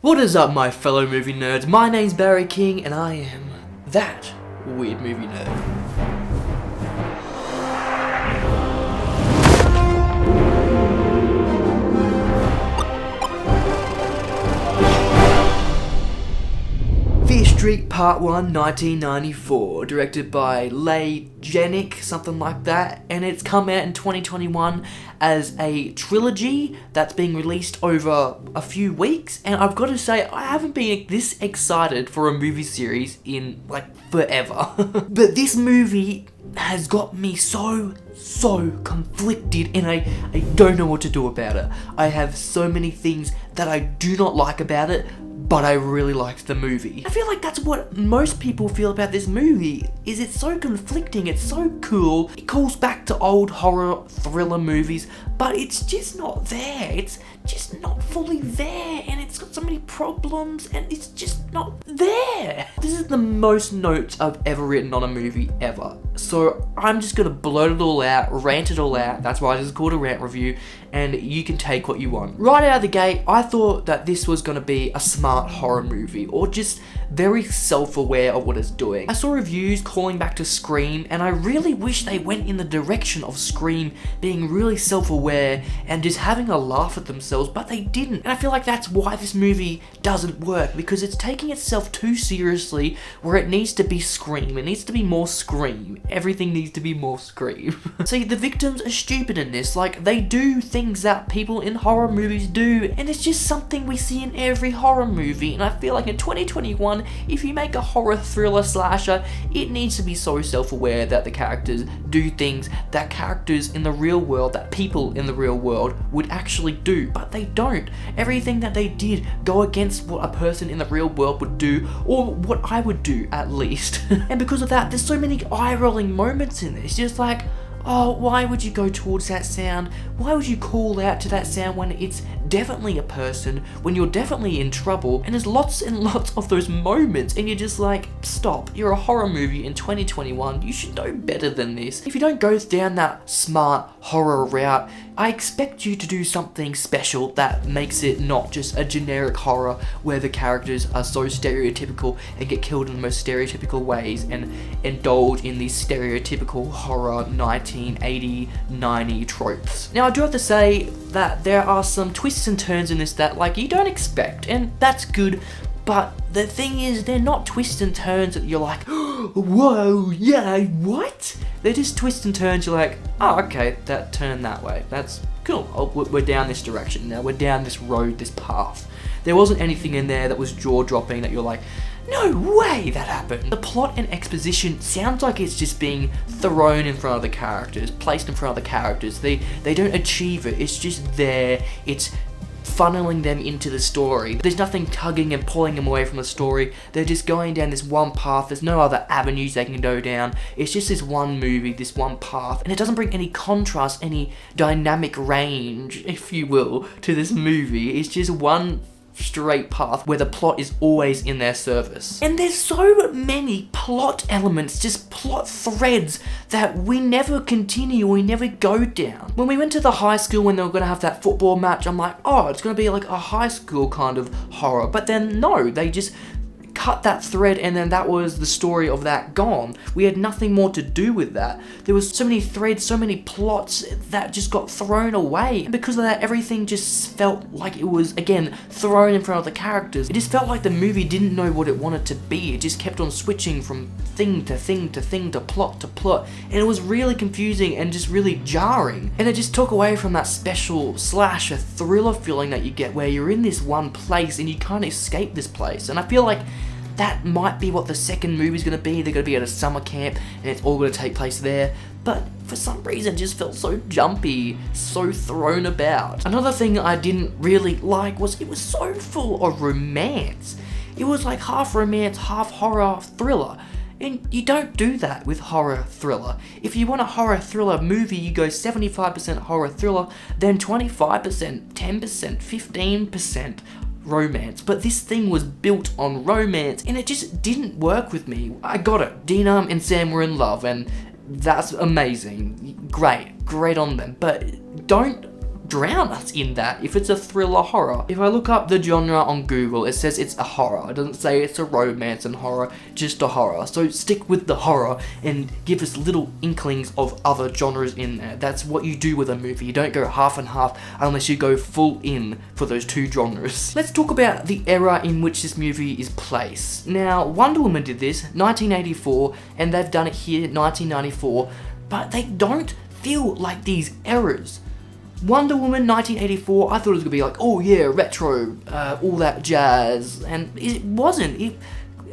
What is up, my fellow movie nerds? My name's Barry King, and I am that weird movie nerd. Fear Street Part 1, 1994, directed by Leigh Janiak, something like that, and it's come out in 2021 as a trilogy that's being released over a few weeks, and I've got to say, I haven't been this excited for a movie series in, like, forever. But this movie has got me so conflicted, and I don't know what to do about it. I have so many things that I do not like about it, but I really liked the movie. I feel like that's what most people feel about this movie, is it's so conflicting, it's so cool. It calls back to old horror thriller movies, but it's just not there. It's just not fully there, and it's got so many problems, and it's just not there. This is the most notes I've ever written on a movie ever. So I'm just gonna blurt it all out, rant it all out. That's why this is called a rant review, and you can take what you want. Right out of the gate, I thought that this was gonna be a smart horror movie, or just very self-aware of what it's doing. I saw reviews calling back to Scream, and I really wish they went in the direction of Scream being really self-aware and just having a laugh at themselves, but they didn't. And I feel like that's why this movie doesn't work, because it's taking itself too seriously where it needs to be Scream. It needs to be more Scream. Everything needs to be more Scream. See, the victims are stupid in this. Like, they do things that people in horror movies do, and it's just something we see in every horror movie. And I feel like in 2021, if you make a horror thriller slasher, it needs to be so self-aware that the characters do things that characters in the real world, that people in the real world would actually do, but they don't. Everything that they did go against what a person in the real world would do, or what I would do at least. And because of that, there's so many eye-rolling moments in this, just like, oh, why would you go towards that sound? Why would you call out to that sound when it's definitely a person, when you're definitely in trouble? And there's lots and lots of those moments, and you're just like, stop, you're a horror movie in 2021, you should know better than this. If you don't go down that smart horror route, I expect you to do something special that makes it not just a generic horror where the characters are so stereotypical and get killed in the most stereotypical ways and indulge in these stereotypical horror 1980, 90 tropes. Now, I do have to say that there are some twists and turns in this that, like, you don't expect, and that's good. But the thing is, they're not twists and turns that you're like, whoa, yeah, what? They're just twists and turns you're like, oh, okay, that turned that way. That's cool. Oh, we're down this direction now. We're down this road, this path. There wasn't anything in there that was jaw-dropping that you're like, no way that happened. The plot and exposition sounds like it's just being thrown in front of the characters, placed in front of the characters. They don't achieve it. It's just there. It's funneling them into the story. There's nothing tugging and pulling them away from the story. They're just going down this one path. There's no other avenues they can go down. It's just this one movie, this one path, and it doesn't bring any contrast, any dynamic range, if you will, to this movie. It's just one straight path where the plot is always in their service. And there's so many plot elements, just plot threads that we never continue, we never go down. When we went to the high school when they were gonna have that football match, I'm like, oh, it's gonna be like a high school kind of horror. But then no, they just cut that thread, and then that was the story of that gone. We had nothing more to do with that. There was so many threads, so many plots that just got thrown away, and because of that, everything just felt like it was, again, thrown in front of the characters. It just felt like the movie didn't know what it wanted to be. It just kept on switching from thing to thing to thing to plot, and it was really confusing and just really jarring. And it just took away from that special slasher thriller feeling that you get where you're in this one place and you can't escape this place. And I feel like that might be what the second movie's gonna be. They're gonna be at a summer camp and it's all gonna take place there. But for some reason it just felt so jumpy, so thrown about. Another thing I didn't really like was it was so full of romance. It was like half romance, half horror thriller. And you don't do that with horror thriller. If you want a horror thriller movie, you go 75% horror thriller, then 25%, 10%, 15% romance. But this thing was built on romance, and it just didn't work with me. I got it. Dina and Sam were in love, and that's amazing. Great on them. But don't drown us in that if it's a thriller horror. If I look up the genre on Google, it says it's a horror. It doesn't say it's a romance and horror, just a horror. So stick with the horror and give us little inklings of other genres in there. That's what you do with a movie. You don't go half and half unless you go full in for those two genres. Let's talk about the era in which this movie is placed. Now, Wonder Woman did this, 1984, and they've done it here, 1994, but they don't feel like these eras. Wonder Woman 1984, I thought it was gonna be like, oh yeah, retro, all that jazz, and it wasn't.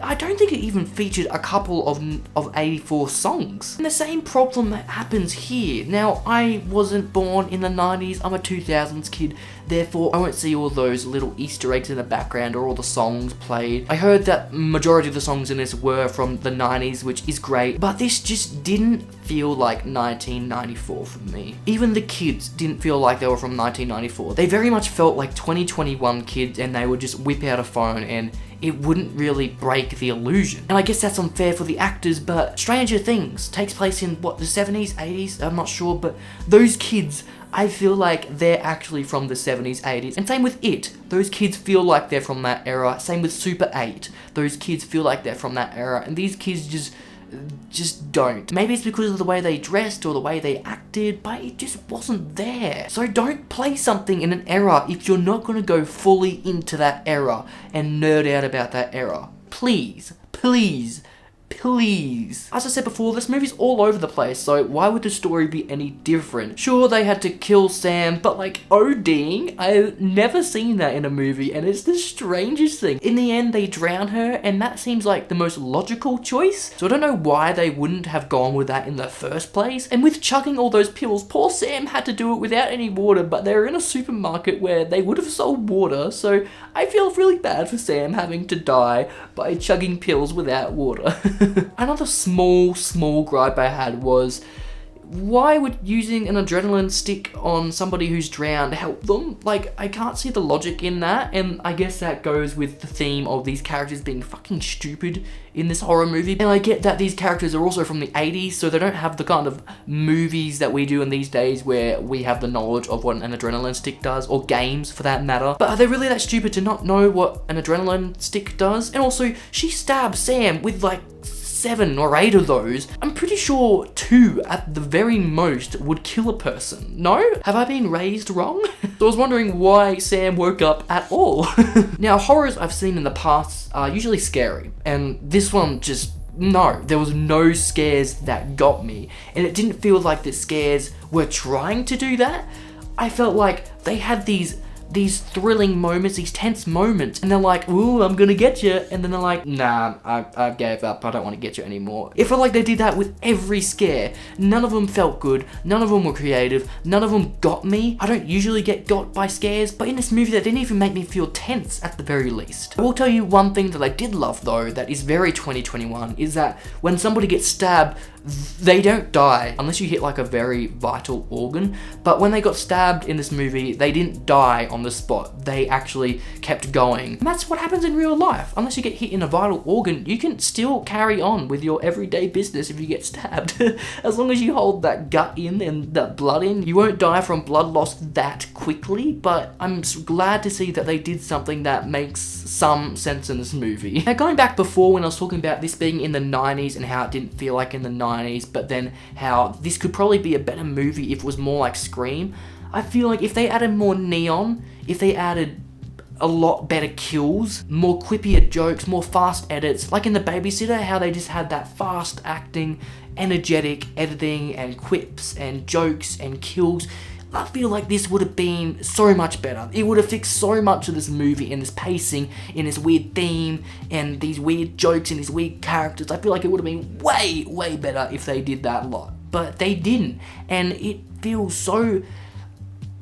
I don't think it even featured a couple of 84 songs. And the same problem happens here. Now, I wasn't born in the 90s, I'm a 2000s kid, therefore I won't see all those little Easter eggs in the background or all the songs played. I heard that majority of the songs in this were from the 90s, which is great, but this just didn't feel like 1994 for me. Even the kids didn't feel like they were from 1994. They very much felt like 2021 kids, and they would just whip out a phone and it wouldn't really break the illusion. And I guess that's unfair for the actors, but Stranger Things takes place in, what, the 70s, 80s? I'm not sure, but those kids, I feel like they're actually from the 70s, 80s. And same with It. Those kids feel like they're from that era. Same with Super 8. Those kids feel like they're from that era. And these kids just don't. Maybe it's because of the way they dressed or the way they acted, but it just wasn't there. So don't play something in an era if you're not going to go fully into that era and nerd out about that era. Please, please, please. As I said before, this movie's all over the place, so why would the story be any different? Sure, they had to kill Sam, but like ODing, I've never seen that in a movie, and it's the strangest thing. In the end, they drown her, and that seems like the most logical choice, so I don't know why they wouldn't have gone with that in the first place. And with chugging all those pills, poor Sam had to do it without any water, but they were in a supermarket where they would have sold water, so I feel really bad for Sam having to die by chugging pills without water. Another small gripe I had was, why would using an adrenaline stick on somebody who's drowned help them? Like, I can't see the logic in that, and I guess that goes with the theme of these characters being fucking stupid in this horror movie. And I get that these characters are also from the 80s, so they don't have the kind of movies that we do in these days where we have the knowledge of what an adrenaline stick does, or games for that matter. But are they really that stupid to not know what an adrenaline stick does? And also, she stabs Sam with like 7 or 8 of those. I'm pretty sure 2 at the very most would kill a person. No? Have I been raised wrong? So I was wondering why Sam woke up at all. Now, horrors I've seen in the past are usually scary, and this one just, no, there was no scares that got me, and it didn't feel like the scares were trying to do that. I felt like they had these thrilling moments, these tense moments, and they're like, ooh, I'm gonna get you, and then they're like, nah, I gave up, I don't want to get you anymore. It felt like they did that with every scare. None of them felt good, none of them were creative, none of them got me. I don't usually get got by scares, but in this movie that didn't even make me feel tense at the very least. I will tell you one thing that I did love though, that is very 2021, is that when somebody gets stabbed, they don't die unless you hit like a very vital organ, but when they got stabbed in this movie, they didn't die on the spot. They actually kept going. And that's what happens in real life. Unless you get hit in a vital organ, you can still carry on with your everyday business if you get stabbed. As long as you hold that gut in and that blood in, you won't die from blood loss that quickly, but I'm glad to see that they did something that makes some sense in this movie. Now, going back before when I was talking about this being in the 90s and how it didn't feel like in the 90s, but then how this could probably be a better movie if it was more like Scream, I feel like if they added more neon, if they added a lot better kills, more quippier jokes, more fast edits, like in The Babysitter, how they just had that fast acting, energetic editing and quips and jokes and kills, I feel like this would have been so much better. It would have fixed so much of this movie and this pacing and this weird theme and these weird jokes and these weird characters. I feel like it would have been way better if they did that a lot. But they didn't, and it feels so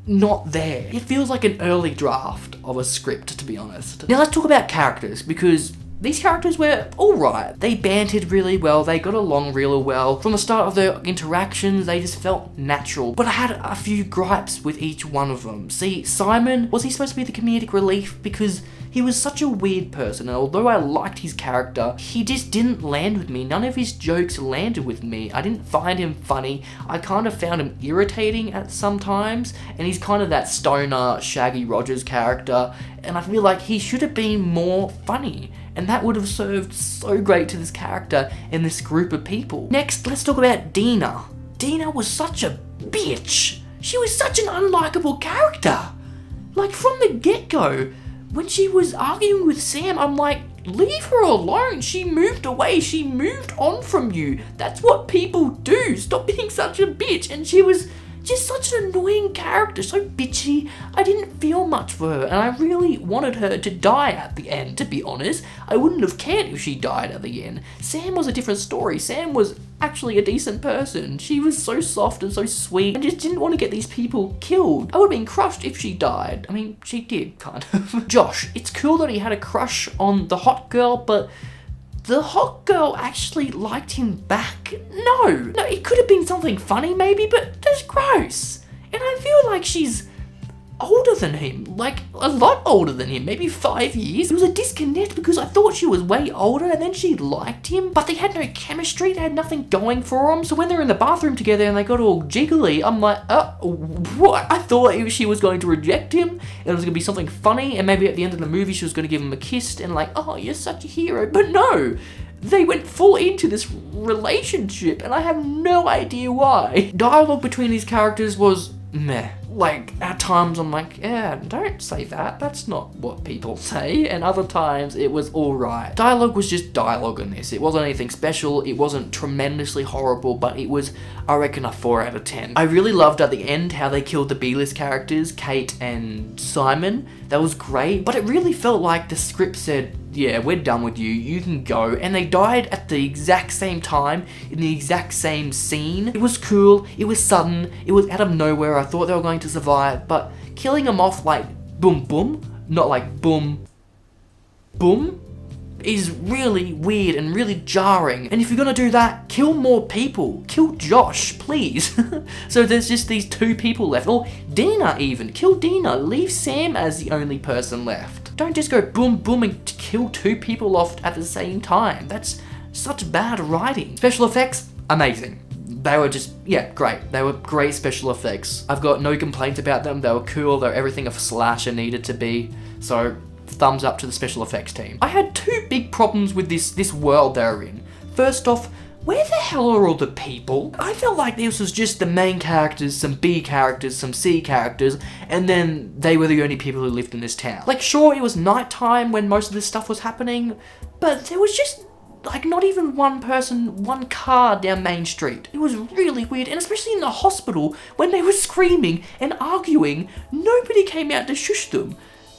not there. It feels like an early draft of a script, to be honest. Now let's talk about characters, because these characters were alright. They bantered really well, they got along really well. From the start of their interactions, they just felt natural. But I had a few gripes with each one of them. See, Simon, was he supposed to be the comedic relief? Because He was such a weird person, and although I liked his character, he just didn't land with me. None of his jokes landed with me. I didn't find him funny. I kind of found him irritating at some times, and he's kind of that stoner Shaggy Rogers character, and I feel like he should have been more funny, and that would have served so great to this character and this group of people. Next, let's talk about Dina. Dina was such a bitch. She was such an unlikable character. Like, from the get-go, when she was arguing with Sam, I'm like, leave her alone. She moved away. She moved on from you. That's what people do. Stop being such a bitch. And she was just such an annoying character, so bitchy. I didn't feel much for her, and I really wanted her to die at the end, to be honest. I wouldn't have cared if she died at the end. Sam was a different story. Sam was actually a decent person. She was so soft and so sweet, and just didn't want to get these people killed. I would have been crushed if she died. I mean, she did, kind of. Josh, it's cool that he had a crush on the hot girl, but the hot girl actually liked him back. No, it could have been something funny maybe, but that's gross. And I feel like she's older than him, like a lot older than him, maybe 5 years. It was a disconnect because I thought she was way older and then she liked him, but they had no chemistry, they had nothing going for them. So when they're in the bathroom together and they got all jiggly, I'm like, what? I thought she was going to reject him and it was going to be something funny, and maybe at the end of the movie she was going to give him a kiss and like, oh, you're such a hero. But no, they went full into this relationship and I have no idea why. Dialogue between these characters was meh. Like, at times I'm like, yeah, don't say that, that's not what people say, and other times it was alright. Dialogue was just dialogue in this. It wasn't anything special, it wasn't tremendously horrible, but it was, I reckon, a 4 out of 10. I really loved at the end how they killed the B-list characters, Kate and Simon. That was great, but it really felt like the script said, yeah, we're done with you, you can go, and they died at the exact same time, in the exact same scene. It was cool, it was sudden, it was out of nowhere. I thought they were going to survive, but killing them off like boom boom, not like boom boom, is really weird and really jarring. And if you're gonna do that, kill more people. Kill Josh, please. So there's just these 2 people left, or Dina even. Kill Dina, leave Sam as the only person left. Don't just go boom boom and kill 2 people off at the same time. That's such bad writing. Special effects, amazing. They were just, yeah, great. They were great special effects. I've got no complaints about them. They were cool. They were everything a slasher needed to be. So, thumbs up to the special effects team. I had 2 big problems with this world they're in. First off, where the hell are all the people? I felt like this was just the main characters, some B characters, some C characters, and then they were the only people who lived in this town. Like, sure, it was nighttime when most of this stuff was happening, but there was just like not even one person, one car down Main Street. It was really weird, and especially in the hospital when they were screaming and arguing, nobody came out to shush them.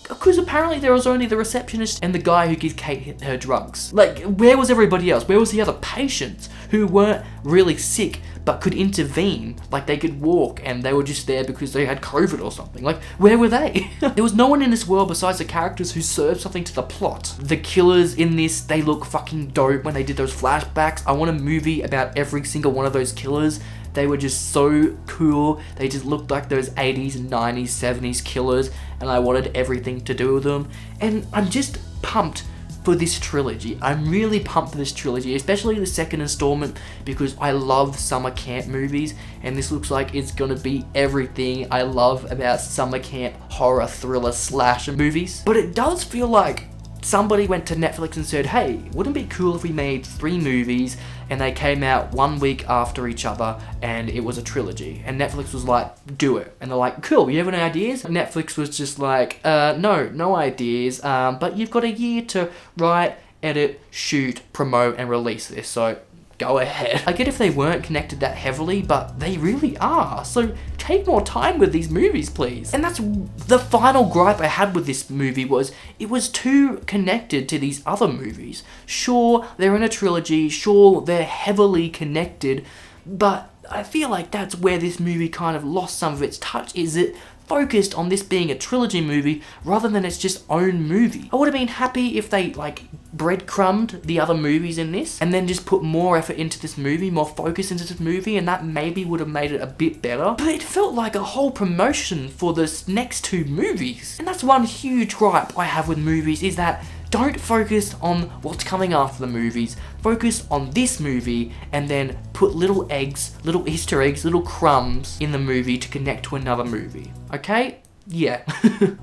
Because apparently there was only the receptionist and the guy who gives Kate her drugs. Like, where was everybody else? Where was the other patients who weren't really sick but could intervene? Like, they could walk and they were just there because they had COVID or something. Like, where were they? There was no one in this world besides the characters who served something to the plot. The killers in this, they look fucking dope when they did those flashbacks. I want a movie about every single one of those killers. They were just so cool. They just looked like those 80s, 90s, 70s killers, and I wanted everything to do with them. And I'm just pumped for this trilogy. I'm really pumped for this trilogy, especially the second installment, because I love summer camp movies, and this looks like it's gonna be everything I love about summer camp horror thriller slasher movies. But it does feel like somebody went to Netflix and said, hey, wouldn't it be cool if we made 3 movies and they came out 1 week after each other and it was a trilogy? And Netflix was like, do it. And they're like, cool, you have any ideas? And Netflix was just like, no ideas, but you've got a year to write, edit, shoot, promote, and release this, so go ahead. I get if they weren't connected that heavily, but they really are. So take more time with these movies, please. And that's the final gripe I had with this movie, was it was too connected to these other movies. Sure, they're in a trilogy, sure, they're heavily connected, but I feel like that's where this movie kind of lost some of its touch, is it focused on this being a trilogy movie rather than its just own movie. I would have been happy if they like breadcrumbed the other movies in this and then just put more effort into this movie, more focus into this movie, and that maybe would have made it a bit better. But it felt like a whole promotion for this next two movies. And that's one huge gripe I have with movies, is that don't focus on what's coming after the movies. Focus on this movie and then put little eggs, little Easter eggs, little crumbs in the movie to connect to another movie. Okay? Yeah.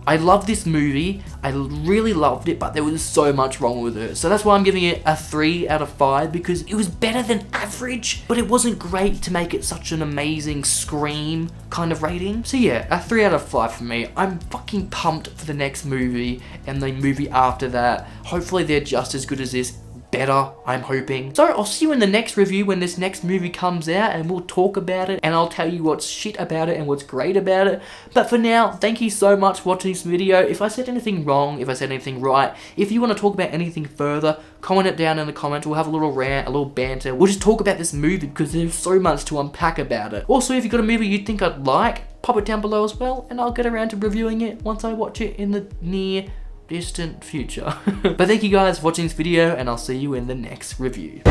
I love this movie. I really loved it, but there was so much wrong with it. So that's why I'm giving it a 3 out of 5, because it was better than average, but it wasn't great to make it such an amazing Scream kind of rating. So yeah, a 3 out of 5 for me. I'm fucking pumped for the next movie and the movie after that. Hopefully they're just as good as this. Better, I'm hoping. So I'll see you in the next review when this next movie comes out, and we'll talk about it and I'll tell you what's shit about it and what's great about it. But for now, thank you so much for watching this video. If I said anything wrong, if I said anything right, if you want to talk about anything further, comment it down in the comments. We'll have a little rant, a little banter. We'll just talk about this movie because there's so much to unpack about it. Also, if you've got a movie you think I'd like, pop it down below as well, and I'll get around to reviewing it once I watch it in the near distant future. But thank you guys for watching this video, and I'll see you in the next review.